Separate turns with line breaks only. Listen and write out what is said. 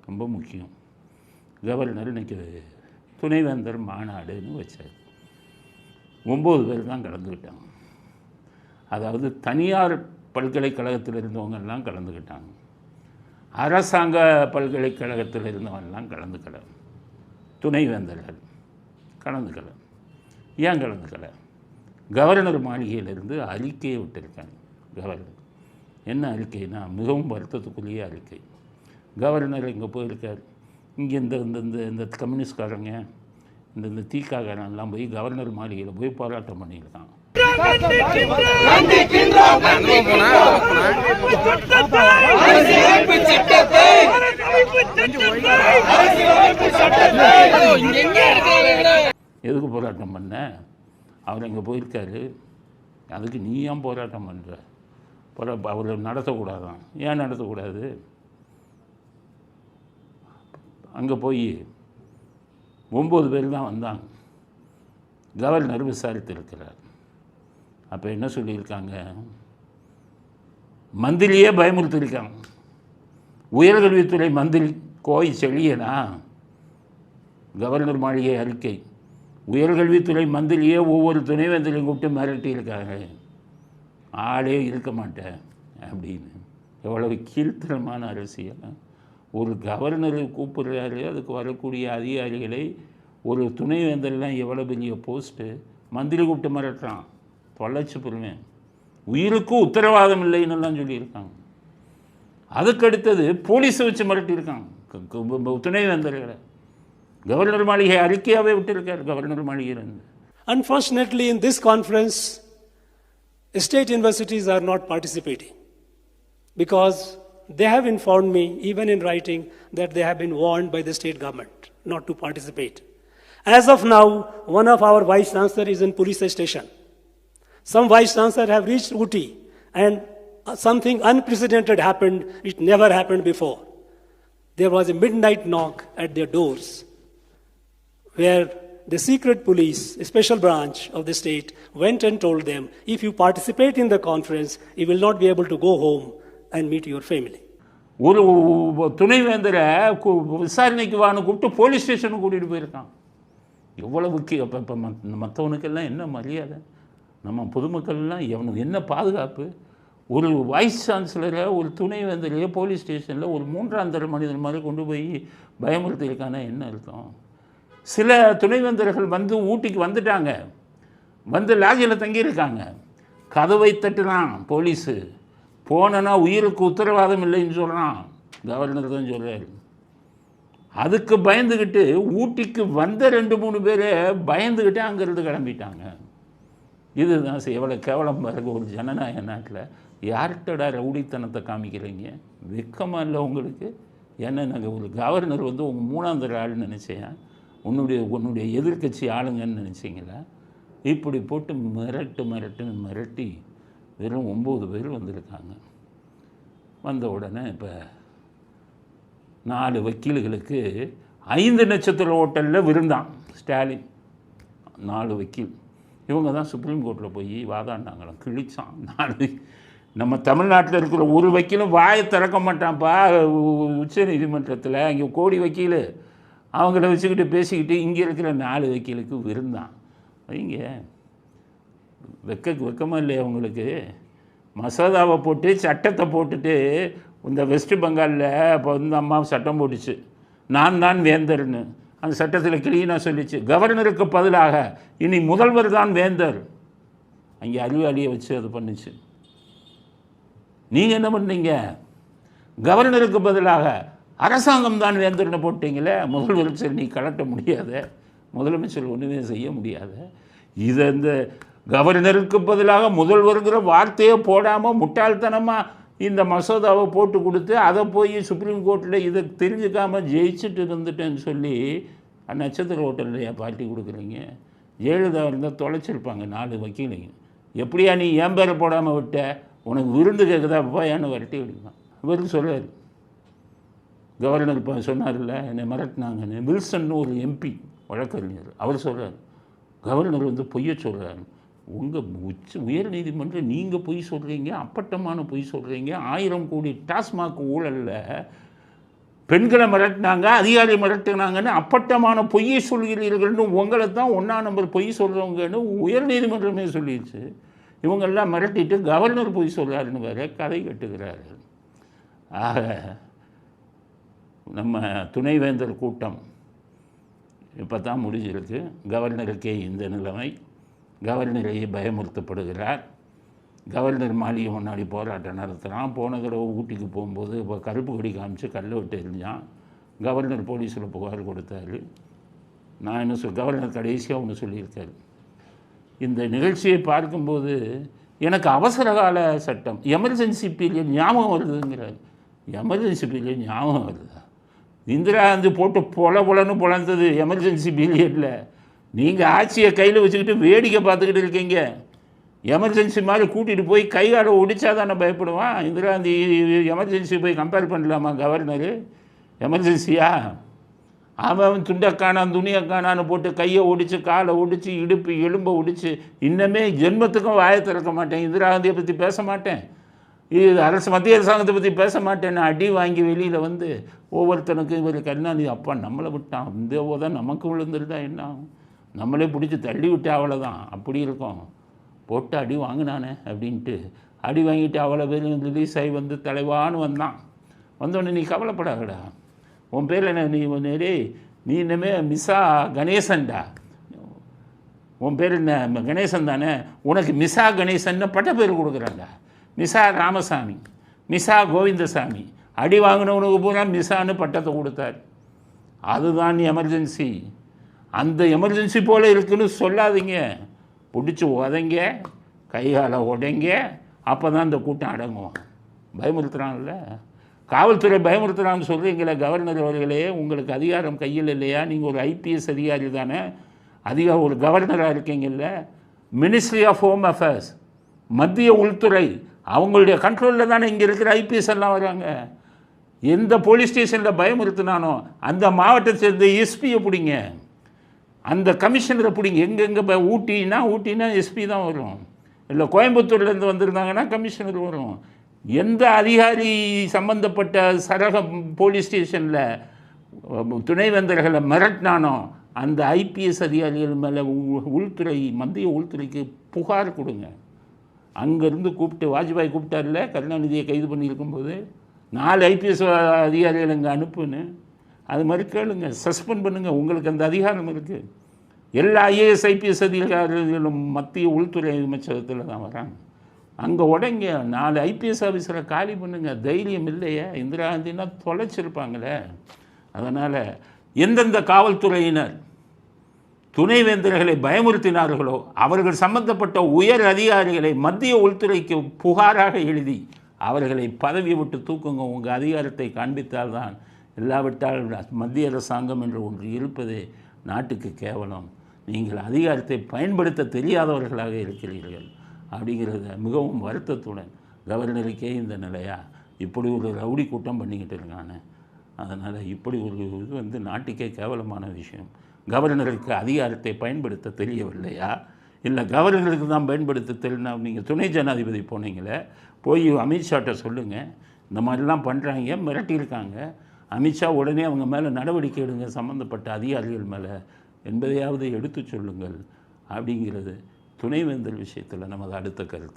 ரொம்ப முக்கியம். கவர்னர் இன்றைக்கி துணைவேந்தர் மாநாடுன்னு வச்சார். 9 பேர் தான் கலந்துக்கிட்டாங்க. அதாவது தனியார் பல்கலைக்கழகத்தில் இருந்தவங்கெல்லாம் கலந்துக்கிட்டாங்க, அரசாங்க பல்கலைக்கழகத்தில் இருந்தவங்கெல்லாம் கலந்துக்கலை, துணைவேந்தர்கள் கலந்துக்கலை. ஏன் கலந்துக்கலை? கவர்னர் மாளிகையிலிருந்து அறிக்கையை விட்டிருக்காங்க. கவர்னர் என்ன அறிக்கைனா மிகவும் வருத்தத்துக்குரிய அறிக்கை. கவர்னர் இங்கே போயிருக்கார். இங்கே இந்த கம்யூனிஸ்ட்காரங்க இந்த தீக்காரங்கெல்லாம் போய் கவர்னர் மாளிகையில் போய் போராட்டம் பண்ணியிருக்காங்க. எதுக்கு போராட்டம் பண்ண? அவர் இங்கே போயிருக்காரு, அதுக்கு நீ ஏன் போராட்டம் பண்ணுற? அவர் நடத்தக்கூடாதான். ஏன் நடத்தக்கூடாது? அங்கே போய் 9 பேர் தான் வந்தாங்க. கவர்னர் விசாரித்திருக்கிறார். அப்போ என்ன சொல்லியிருக்காங்க? மந்திரியே பயமுறுத்திருக்காங்க. உயர்கல்வித்துறை மந்திரி கோய் செழியனா, கவர்னர் மாளிகை அறிக்கை, உயர்கல்வித்துறை மந்திரியே ஒவ்வொரு துணைவேந்தரையும் கூப்பிட்டு மிரட்டியிருக்காங்க, ஆளே இருக்க மாட்டேன் அப்படின்னு. எவ்வளவு கீழ்த்தரமான அரசியல்! ஒரு கவர்னரை கூப்பிடுறாரு, அதுக்கு வரக்கூடிய அதிகாரிகளை ஒரு துணைவேந்தர்லாம் எவ்வளோ பெரிய போஸ்ட்டு, மந்திரி கூப்பிட்டு மிரட்டுறான், தொலைச்சி போடுவேன், உயிருக்கும் உத்தரவாதம் இல்லைன்னெல்லாம் சொல்லியிருக்காங்க. அதுக்கடுத்தது போலீஸை வச்சு மிரட்டியிருக்காங்க துணைவேந்தர்களை. கவர்னர் மாளிகை அறிக்கையாகவே விட்டிருக்கார் governor மாளிகையிலிருந்து.
Unfortunately, in this conference, state universities are not participating because they have informed me, even in writing, that they have been warned by the state government not to participate. As of now, one of our vice chancellor is in police station. Some vice chancellor have reached Uti, and something unprecedented happened. It never happened before. There was a midnight knock at their doors, where the secret police, a special branch of the state, went and told them, if you participate in the conference, you will not be able to go home and meet your family.
ஒரு துணைவேந்தரை விசாரணைக்கு வான்னு கூப்பிட்டு police ஸ்டேஷனுக்கு கூட்டிகிட்டு போயிருக்கான். எவ்வளவு இப்போ மற்றவனுக்கெல்லாம் என்ன மரியாதை? நம்ம பொதுமக்கள்லாம் எவனுக்கு என்ன பாதுகாப்பு? ஒரு வைஸ் சான்சலரை, ஒரு துணைவேந்தரையே போலீஸ் ஸ்டேஷனில் ஒரு 3ஆம் தர மனிதன் மாதிரி கொண்டு போய் பயமுறுத்தியிருக்கானா என்ன அர்த்தம்? சில துணைவேந்தர்கள் வந்து ஊட்டிக்கு வந்துட்டாங்க, வந்து லாட்ஜில் தங்கியிருக்காங்க. கதவை தட்டுறான் போலீஸு, போனனா உயிருக்கு உத்தரவாதம் இல்லைன்னு சொல்கிறான். கவர்னர் தான் சொல்கிறார். அதுக்கு பயந்துக்கிட்டு ஊட்டிக்கு வந்த 2-3 பேரை பயந்துக்கிட்டு அங்கேருந்து கிளம்பிட்டாங்க. இதுதான் எவ்வளோ கேவலம் பாருங்க. ஒரு ஜனநாயக நாட்டில் யார்கிட்டடா ரவுடித்தனத்தை காமிக்கிறீங்க? வெக்கமாக இல்லை உங்களுக்கு? ஏன்னா நாங்கள் ஒரு கவர்னர் வந்து உங்கள் 3ஆம் தர ஆளுன்னு நினச்சேன், உன்னுடைய எதிர்க்கட்சி ஆளுங்கன்னு நினச்சிங்களா? இப்படி போட்டு மிரட்டி வெறும் 9 பேர் வந்திருக்காங்க. வந்த உடனே இப்போ 4 வக்கீல்களுக்கு 5 நட்சத்திர ஹோட்டலில் விருந்தான் ஸ்டாலின். 4 வக்கீல் இவங்க தான் சுப்ரீம் கோர்ட்டில் போய் வாதாண்டாங்களாம், கிழிச்சான். 4 நம்ம தமிழ்நாட்டில் இருக்கிற ஒரு வக்கீலும் வாயை திறக்க மாட்டான்ப்பா உச்ச நீதிமன்றத்தில். அங்கே கோடி வக்கீல் அவங்கள வச்சுக்கிட்டு பேசிக்கிட்டு இங்கே இருக்கிற 4 வக்கீலுக்கு விருந்தான். வைங்க, வெக்கமாக இல்லையா உங்களுக்கு? மசோதாவை போட்டு சட்டத்தை போட்டுட்டு இந்த வெஸ்ட் பெங்காலில் இப்போ வந்து அம்மா சட்டம் போட்டுச்சு, நான் தான் வேந்தர்னு. அந்த சட்டத்தில் கிளீனாக சொல்லிச்சு, கவர்னருக்கு பதிலாக இனி முதல்வர் தான் வேந்தர். அங்கே அறிவாளியை வச்சு அது பண்ணுச்சு. நீங்கள் என்ன பண்ணீங்க? கவர்னருக்கு பதிலாக அரசாங்கம் தான் வேந்தர்னு போட்டிங்களே. முதல்வர் சரி நீ கலட்ட முடியாத, முதலமைச்சர் ஒன்றுமே செய்ய முடியாத. இதை இந்த கவர்னருக்கு பதிலாக முதல்வருங்கிற வார்த்தையே போடாமல் முட்டாள்தனமாக இந்த மசோதாவை போட்டு கொடுத்து அதை போய் சுப்ரீம் கோர்ட்டில் இதை தெரிஞ்சுக்காமல் ஜெயிச்சுட்டு இருந்துட்டேன்னு சொல்லி நட்சத்திர ஹோட்டல்லையா பார்ட்டி கொடுக்குறீங்க? ஜெயலலிதா இருந்தால் தொலைச்சிருப்பாங்க 4 வக்கீலைங்க. எப்படியா நீ ஏன் பேரை போடாமல் விட்ட? உனக்கு விருந்து கேட்குதா போயான்னு வரட்டி விடுவான். இவர் சொல்கிறார், கவர்னர் இப்போ சொன்னார்ல என்னை மிரட்டினாங்கன்னு. வில்சன் ஒரு எம்பி வழக்கறிஞர், அவர் சொல்கிறார் கவர்னர் வந்து பொய்ய சொல்கிறார். உங்கள் உயர் நீதிமன்றம் நீங்கள் பொய் சொல்கிறீங்க, அப்பட்டமான பொய் சொல்கிறீங்க. 1000 கோடி டாஸ்மாக் ஊழலில் பெண்களை மிரட்டினாங்க, அதிகாரி மிரட்டினாங்கன்னு அப்பட்டமான பொய்யை சொல்கிறீர்கள்னு உங்களை தான் 1ஆம் நம்பர் பொய் சொல்கிறவங்கன்னு உயர்நீதிமன்றமே சொல்லிடுச்சு. இவங்கெல்லாம் மிரட்டிட்டு கவர்னர் பொய் சொல்கிறாருன்னு வேற கதை கட்டுகிறாரு. ஆக நம்ம துணைவேந்தர் கூட்டம் இப்போ தான் முடிஞ்சிருக்கு. கவர்னருக்கே இந்த நிலைமை. கவர்னரையே பயமுறுத்தப்படுகிறார். கவர்னர் மாளிகை முன்னாடி போராட்டம் நடத்துகிறான். போன தடவை ஊட்டிக்கு போகும்போது இப்போ கருப்பு கொடி காமிச்சு கல்லை விட்டு எரிஞ்சான். கவர்னர் போலீஸில் புகார் கொடுத்தாரு. நான் என்ன கவர்னர் கடைசியாக ஒன்று சொல்லியிருக்காரு. இந்த நிகழ்ச்சியை பார்க்கும்போது எனக்கு அவசர கால சட்டம் எமர்ஜென்சி பீரியட் ஞாபகம் வருதுங்கிறார். எமர்ஜென்சி பீரியட் ஞாபகம் வருதா? இந்திரா காந்தி போட்டு பொலன்னு பொழந்தது எமர்ஜென்சி பீரியடில். நீங்கள் ஆட்சியை கையில் வச்சுக்கிட்டு வேடிக்கை பார்த்துக்கிட்டு இருக்கீங்க. எமர்ஜென்சி மாதிரி கூட்டிகிட்டு போய் கைகால ஒடிச்சா தானே பயப்படுவான். இந்திரா காந்தி எமர்ஜென்சி போய் கம்பேர் பண்ணலாமா கவர்னரு? எமர்ஜென்சியா? அவன் துண்டக்கானான் துணியக்கானான்னு போட்டு கையை ஒடிச்சு காலை ஒடிச்சு இடுப்பு எலும்பை ஒடிச்சு இன்னமே ஜென்மத்துக்கும் வாயை திறக்க மாட்டேன். இந்திரா காந்தியை பற்றி பேச மாட்டேன், இது மத்திய அரசாங்கத்தை பற்றி பேச மாட்டேன்னு அடி வாங்கி வெளியில் வந்து ஒவ்வொருத்தனுக்கும் இவர் கருணாநிதி அப்பா நம்மளை விட்டான், இந்த தான் நமக்கு விழுந்துருந்தா என்ன ஆகும்? நம்மளே பிடிச்சி தள்ளி விட்டு அவ்வளோதான். அப்படி இருக்கும். போட்டு அடி வாங்கினானே அப்படின்ட்டு அடி வாங்கிட்டு அவ்வளோ பேர் ரிலீஸ் ஆகி வந்து தலைவான்னு வந்தான். வந்தோடனே நீ கவலைப்படாதடா, உன் பேர் என்ன, நீ இனிமே மிஸ்ஸா கணேசன்டா, உன் பேர் என்ன கணேசன் தானே, உனக்கு மிஸ்ஸா கணேசன்னு பட்ட பேர் கொடுக்குறாண்டா. மிஸ்ஸா ராமசாமி, மிஸ்ஸா கோவிந்தசாமி, அடி வாங்கினவனுக்கு பூரா மிஸ்ஸான்னு பட்டத்தை கொடுத்தார். அதுதான் எமர்ஜென்சி. அந்த எமர்ஜென்சி போல் இருக்குன்னு சொல்லாதீங்க. பிடிச்சி உதைங்க, கைகால உடைங்க, அப்போ தான் இந்த கூட்டம் அடங்கும். பயமுறுத்துகிறாங்கல்ல, காவல்துறை பயமுறுத்துகிறான்னு சொல்கிறீங்களே கவர்னர் அவர்களே, உங்களுக்கு அதிகாரம் கையில் இல்லையா? நீங்கள் ஒரு ஐபிஎஸ் அதிகாரி தானே, ஒரு கவர்னராக இருக்கீங்கல்ல. மினிஸ்ட்ரி ஆஃப் ஹோம் அஃபேர்ஸ், மத்திய உள்துறை, அவங்களுடைய கண்ட்ரோலில் தானே இங்கே இருக்கிற ஐபிஎஸ் எல்லாம் வராங்க. எந்த போலீஸ் ஸ்டேஷனில் பயமுறுத்தினானோ அந்த மாவட்டத்தை சேர்ந்த எஸ்பியை பிடிங்க, அந்த கமிஷனரை பிடிங்க. எங்கெங்கே ஊட்டினா எஸ்பி தான் வரும், இல்லை கோயம்புத்தூர்லேருந்து வந்திருந்தாங்கன்னா கமிஷனர் வரும். எந்த அதிகாரி சம்பந்தப்பட்ட சரக போலீஸ் ஸ்டேஷனில் துணைவேந்தர்களை மிரட்டினானோ அந்த ஐபிஎஸ் அதிகாரிகள் மேலே உள்துறை, மத்திய உள்துறைக்கு புகார் கொடுங்க. அங்கேருந்து கூப்பிட்டு வாஜ்பாய் கூப்பிட்டார்ல கருணாநிதியை கைது பண்ணியிருக்கும்போது 4 ஐபிஎஸ் அதிகாரிகள் இங்கே அனுப்புன்னு, அது மாதிரி கேளுங்க, சஸ்பெண்ட் பண்ணுங்கள். உங்களுக்கு அந்த அதிகாரம் இருக்குது. எல்லா ஐஏஎஸ் ஐபிஎஸ் அதிகாரிகளும் மத்திய உள்துறை அமைச்சகத்தில் தான் வராங்க. அங்கே உடைங்க, 4 ஐபிஎஸ் ஆஃபீஸரை காலி பண்ணுங்கள். தைரியம் இல்லையே? இந்திரா காந்தினா தொலைச்சிருப்பாங்களே. அதனால் எந்தெந்த காவல்துறையினர் துணைவேந்தர்களை பயமுறுத்தினார்களோ அவர்கள் சம்பந்தப்பட்ட உயர் அதிகாரிகளை மத்திய உள்துறைக்கு புகாராக எழுதி அவர்களை பதவியை விட்டு தூக்குங்க. உங்கள் அதிகாரத்தை காண்பித்தால்தான். இல்லாவிட்டால் மத்திய அரசாங்கம் என்று ஒன்று இருப்பதே நாட்டுக்கு கேவலம். நீங்கள் அதிகாரத்தை பயன்படுத்த தெரியாதவர்களாக இருக்கிறீர்கள் அப்படிங்கிறத மிகவும் வருத்தத்துடன், கவர்னருக்கே இந்த நிலையா, இப்படி ஒரு ரவுடி கூட்டம் பண்ணிக்கிட்டு இருக்காங்க. அதனால் இப்படி ஒரு இது நாட்டுக்கே கேவலமான விஷயம். கவர்னருக்கு அதிகாரத்தை பயன்படுத்த தெரியவில்லையா? இல்லை கவர்னருக்கு தான் பயன்படுத்த தெரியல. நீங்கள் துணை ஜனாதிபதி போனீங்களே, போய் அமித்ஷாட்ட சொல்லுங்கள், இந்த மாதிரிலாம் பண்ணுறாங்க, மிரட்டியிருக்காங்க. அமித்ஷா உடனே அவங்க மேலே நடவடிக்கை எடுங்க, சம்மந்தப்பட்ட அதிகாரிகள் மேலே என்பதையாவது எடுத்து சொல்லுங்கள் அப்படிங்கிறது துணைவேந்தர் விஷயத்தில் நமது அடுத்த கருத்து.